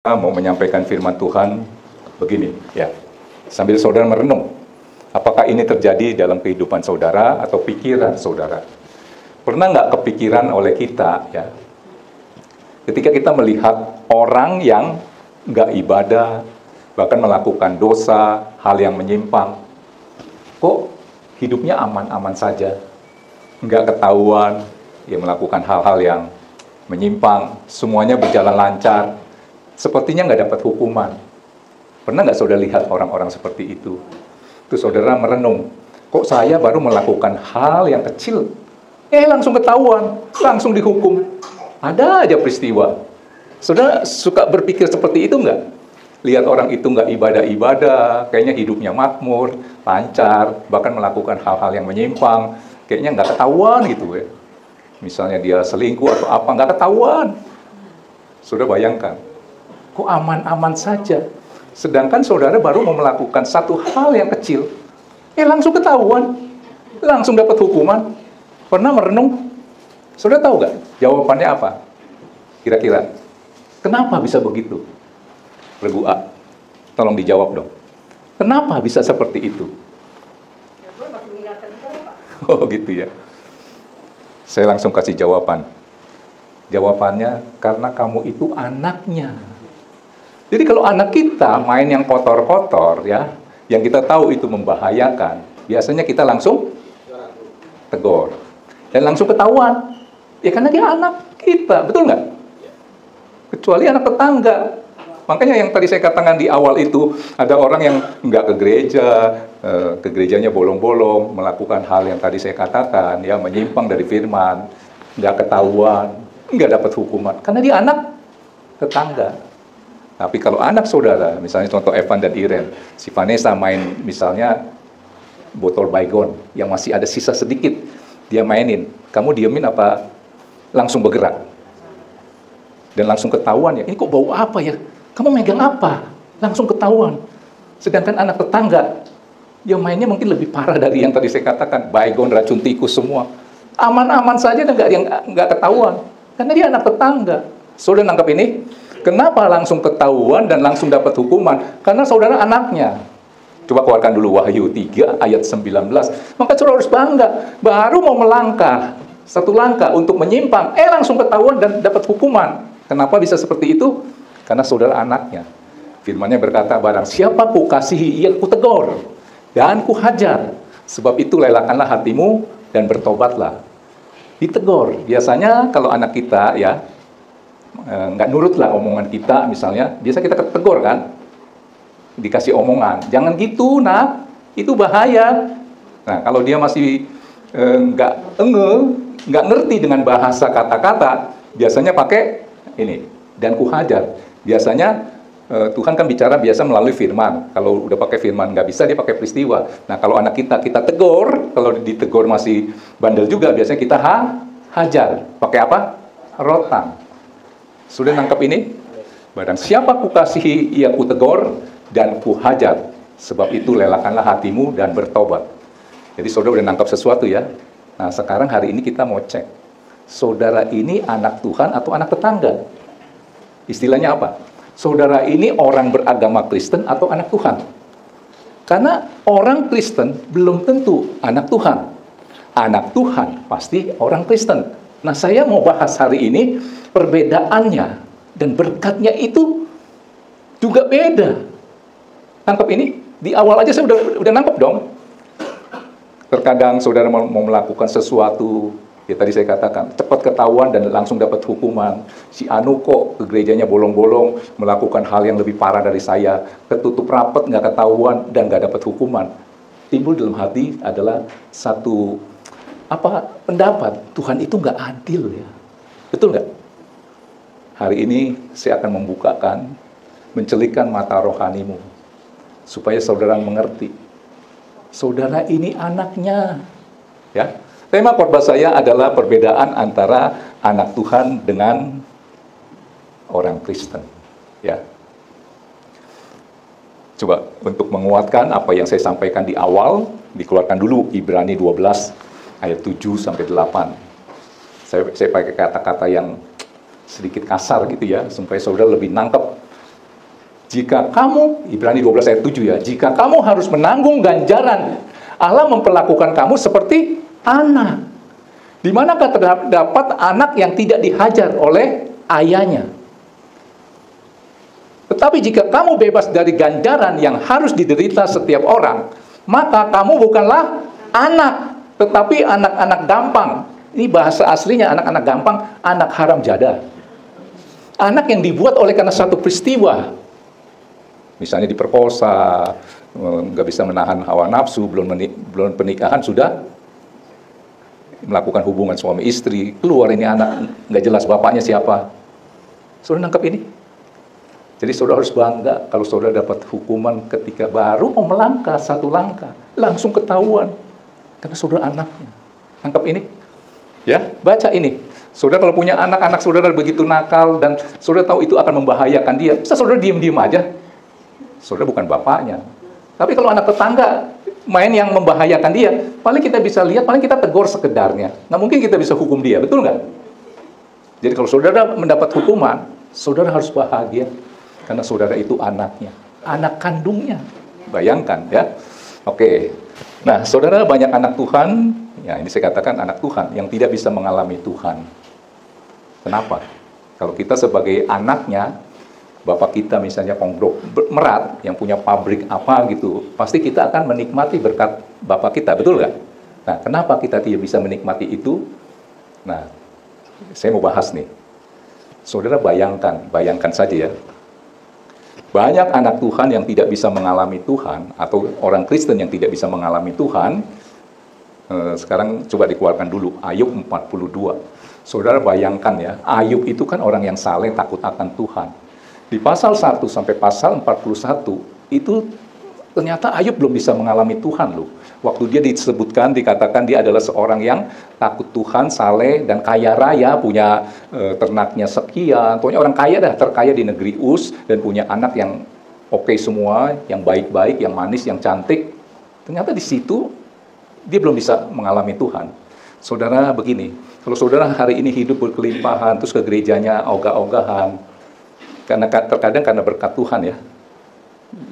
Mau menyampaikan firman Tuhan begini, ya. Sambil saudara merenung, apakah ini terjadi dalam kehidupan saudara atau pikiran saudara? Pernah nggak kepikiran oleh kita, ya, ketika kita melihat orang yang nggak ibadah, bahkan melakukan dosa, hal yang menyimpang, kok hidupnya aman-aman saja, nggak ketahuan, ya melakukan hal-hal yang menyimpang, semuanya berjalan lancar, sepertinya nggak dapat hukuman. Pernah nggak saudara lihat orang-orang seperti itu? Terus saudara merenung, kok saya baru melakukan hal yang kecil, langsung ketahuan, langsung dihukum. Ada aja peristiwa. Saudara suka berpikir seperti itu nggak? Lihat orang itu nggak ibadah-ibadah, kayaknya hidupnya makmur, lancar, bahkan melakukan hal-hal yang menyimpang, kayaknya nggak ketahuan gitu ya. Misalnya dia selingkuh atau apa, nggak ketahuan. Saudara bayangkan, kok aman-aman saja. Sedangkan saudara baru mau melakukan satu hal yang kecil, langsung ketahuan, langsung dapat hukuman. Pernah merenung? Saudara tahu nggak jawabannya apa? Kira-kira, kenapa bisa begitu? Regu A, tolong dijawab dong. Kenapa bisa seperti itu? Oh gitu ya. Saya langsung kasih jawaban. Jawabannya, karena kamu itu anaknya. Jadi kalau anak kita main yang kotor-kotor, ya, yang kita tahu itu membahayakan, biasanya kita langsung tegur. Dan langsung ketahuan. Ya karena dia anak kita, betul nggak? Kecuali anak tetangga. Makanya yang tadi saya katakan di awal itu, ada orang yang nggak ke gerejanya bolong-bolong, melakukan hal yang tadi saya katakan, ya menyimpang dari firman, nggak ketahuan, nggak dapat hukuman, karena dia anak tetangga. Tapi kalau anak saudara, misalnya contoh Evan dan Iren, si Vanessa main misalnya botol baygon yang masih ada sisa sedikit, dia mainin, kamu diemin apa langsung bergerak? Dan langsung ketahuan ya, ini kok bau apa ya? Kamu megang apa? Langsung ketahuan. Sedangkan anak tetangga, dia mainnya mungkin lebih parah dari yang tadi saya katakan, baygon, racun tikus semua. Aman-aman saja dan nggak ketahuan. Karena dia anak tetangga. Saudara nangkap ini? Kenapa langsung ketahuan dan langsung dapat hukuman? Karena saudara anaknya. Coba keluarkan dulu Wahyu 3 ayat 19. Maka saudara harus bangga. Baru mau melangkah, satu langkah untuk menyimpang, langsung ketahuan dan dapat hukuman. Kenapa bisa seperti itu? Karena saudara anaknya. Firman-Nya berkata, barang siapa ku kasihi, ia ku tegur dan ku hajar. Sebab itu lelakanlah hatimu dan bertobatlah. Ditegur. Biasanya kalau anak kita ya nggak nurut lah omongan kita, misalnya biasa kita tegur kan, dikasih omongan, jangan gitu nak, itu bahaya. Nah kalau dia masih nggak ngerti dengan bahasa kata-kata, biasanya pakai ini, dan ku hajar. Biasanya Tuhan kan bicara biasa melalui firman. Kalau udah pakai firman nggak bisa, dia pakai peristiwa. Nah kalau anak kita tegur, kalau ditegur masih bandel juga, biasanya kita hajar. Pakai apa? Rotan. Sudah nangkap ini? Barang siapa ku kasihi, ia ku tegur dan ku hajar. Sebab itu lelakanlah hatimu dan bertobat. Jadi saudara udah nangkap sesuatu ya. Nah sekarang hari ini kita mau cek, saudara ini anak Tuhan atau anak tetangga? Istilahnya apa? Saudara ini orang beragama Kristen atau anak Tuhan? Karena orang Kristen belum tentu anak Tuhan. Anak Tuhan pasti orang Kristen. Nah saya mau bahas hari ini perbedaannya dan berkatnya itu juga beda. Tangkap ini? Di awal aja saya udah nangkep dong. Terkadang saudara mau melakukan sesuatu, ya tadi saya katakan, cepat ketahuan dan langsung dapat hukuman. Si Anu kok ke gerejanya bolong-bolong, melakukan hal yang lebih parah dari saya, ketutup rapat, nggak ketahuan, dan nggak dapat hukuman. Timbul dalam hati adalah satu pendapat, Tuhan itu nggak adil ya. Betul nggak? Hari ini saya akan membukakan, mencelikkan mata rohanimu, supaya saudara mengerti. Saudara ini anaknya. Ya. Tema khotbah saya adalah perbedaan antara anak Tuhan dengan orang Kristen. Ya. Coba untuk menguatkan apa yang saya sampaikan di awal, dikeluarkan dulu Ibrani 12 ayat 7 sampai 8. Saya pakai kata-kata yang sedikit kasar gitu ya, supaya saudara lebih nangkep Jika kamu, Ibrani 12 ayat 7 ya, jika kamu harus menanggung ganjaran, Allah memperlakukan kamu seperti anak. Di manakah terdapat anak yang tidak dihajar oleh ayahnya? Tetapi jika kamu bebas dari ganjaran yang harus diderita setiap orang, maka kamu bukanlah anak, tetapi anak-anak gampang. Ini bahasa aslinya anak-anak gampang, anak haram jada. Anak yang dibuat oleh karena satu peristiwa. Misalnya diperkosa, nggak bisa menahan hawa nafsu, belum pernikahan sudah melakukan hubungan suami istri, keluar ini anak, nggak jelas bapaknya siapa. Saudara nangkep ini? Jadi saudara harus bangga kalau saudara dapat hukuman ketika baru mau melangkah satu langkah, langsung ketahuan. Karena saudara anaknya. Nangkep ini? Ya, baca ini. Saudara kalau punya anak-anak saudara begitu nakal dan saudara tahu itu akan membahayakan dia, bisa saudara diam-diam aja. Saudara bukan bapaknya. Tapi kalau anak tetangga main yang membahayakan dia, paling kita bisa lihat, paling kita tegur sekedarnya. Nggak mungkin kita bisa hukum dia, betul nggak? Jadi kalau saudara mendapat hukuman, saudara harus bahagia. Karena saudara itu anaknya, anak kandungnya. Bayangkan ya. Oke. Nah, saudara banyak anak Tuhan, ya ini saya katakan anak Tuhan, yang tidak bisa mengalami Tuhan. Kenapa? Kalau kita sebagai anaknya, bapak kita misalnya konglomerat yang punya pabrik apa gitu, pasti kita akan menikmati berkat bapak kita, betul nggak? Nah, kenapa kita tidak bisa menikmati itu? Nah, saya mau bahas nih. Saudara bayangkan saja ya. Banyak anak Tuhan yang tidak bisa mengalami Tuhan, atau orang Kristen yang tidak bisa mengalami Tuhan. Sekarang coba dikeluarkan dulu, Ayub 42. Saudara bayangkan ya, Ayub itu kan orang yang saleh, takut akan Tuhan. Di pasal 1 sampai pasal 41, itu ternyata Ayub belum bisa mengalami Tuhan loh. Waktu dia disebutkan, dikatakan dia adalah seorang yang takut Tuhan, saleh, dan kaya raya, punya ternaknya sekian. Pokoknya orang kaya dah, terkaya di negeri Uz, dan punya anak yang oke semua, yang baik-baik, yang manis, yang cantik. Ternyata di situ, dia belum bisa mengalami Tuhan. Saudara begini, kalau saudara hari ini hidup berkelimpahan, terus ke gerejanya ogah-ogahan, karena terkadang karena berkat Tuhan ya,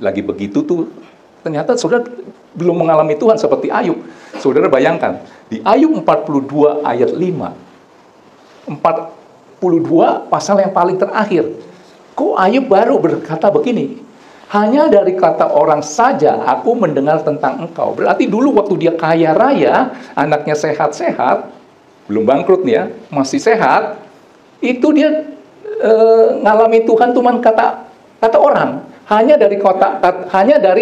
lagi begitu tuh, ternyata saudara belum mengalami Tuhan seperti Ayub. Saudara bayangkan, di Ayub 42 ayat 5, 42 pasal yang paling terakhir, kok Ayub baru berkata begini, hanya dari kata orang saja aku mendengar tentang engkau. Berarti dulu waktu dia kaya raya, anaknya sehat-sehat, belum bangkrut nih ya, masih sehat, itu dia ngalami Tuhan cuman kata orang. Hanya dari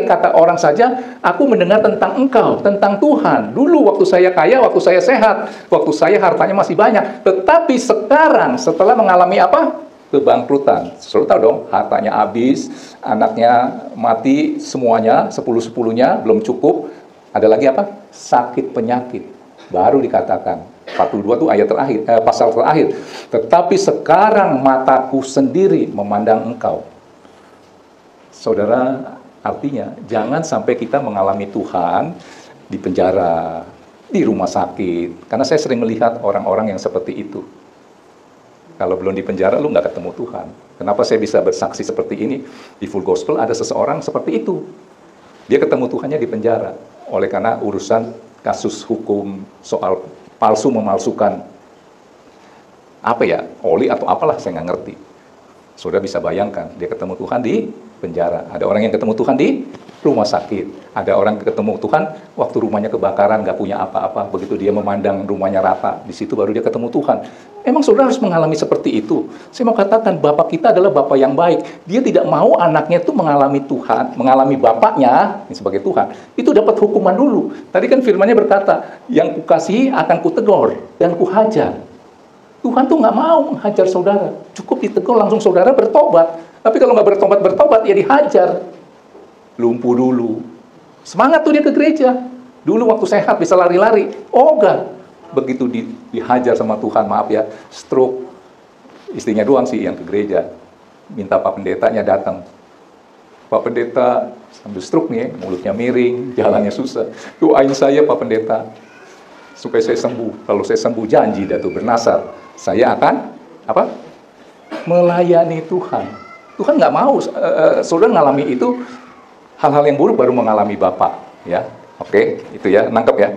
kata orang saja aku mendengar tentang engkau, tentang Tuhan. Dulu waktu saya kaya, waktu saya sehat, waktu saya hartanya masih banyak. Tetapi sekarang setelah mengalami apa? Kebangkrutan. Saudara tahu dong, hartanya habis, anaknya mati semuanya, 10-10-nya belum cukup. Ada lagi apa? Sakit penyakit. Baru dikatakan 42 itu ayat terakhir, pasal terakhir. Tetapi sekarang mataku sendiri memandang engkau. Saudara, artinya jangan sampai kita mengalami Tuhan di penjara, di rumah sakit. Karena saya sering melihat orang-orang yang seperti itu. Kalau belum di penjara, lu nggak ketemu Tuhan. Kenapa saya bisa bersaksi seperti ini? Di Full Gospel ada seseorang seperti itu. Dia ketemu Tuhannya di penjara. Oleh karena urusan kasus hukum soal palsu memalsukan apa ya, oli atau apalah, saya nggak ngerti. Saudara bisa bayangkan, dia ketemu Tuhan di penjara. Ada orang yang ketemu Tuhan di rumah sakit. Ada orang ketemu Tuhan waktu rumahnya kebakaran, nggak punya apa-apa. Begitu dia memandang rumahnya rata, di situ baru dia ketemu Tuhan. Emang saudara harus mengalami seperti itu. Saya mau katakan, Bapak kita adalah Bapak yang baik. Dia tidak mau anaknya itu mengalami Tuhan, mengalami Bapaknya sebagai Tuhan. Itu dapat hukuman dulu. Tadi kan firman-Nya berkata, yang kukasihi akan kutegur dan kuhajar. Tuhan tuh nggak mau menghajar saudara. Cukup ditegur langsung saudara bertobat. Tapi kalau nggak bertobat, ya dihajar. Lumpuh dulu. Semangat tuh dia ke gereja. Dulu waktu sehat bisa lari-lari. Ogah. Begitu dihajar sama Tuhan, maaf ya, stroke. Istrinya doang sih yang ke gereja. Minta Pak Pendetanya datang. Pak Pendeta sambil stroke nih, mulutnya miring, jalannya susah. Doain saya Pak Pendeta, supaya saya sembuh. Kalau saya sembuh, janji dah tuh bernasar, saya akan apa? Melayani Tuhan. Tuhan nggak mau saudara ngalami itu, hal-hal yang buruk baru mengalami Bapa, ya. Oke, itu ya, nangkep ya.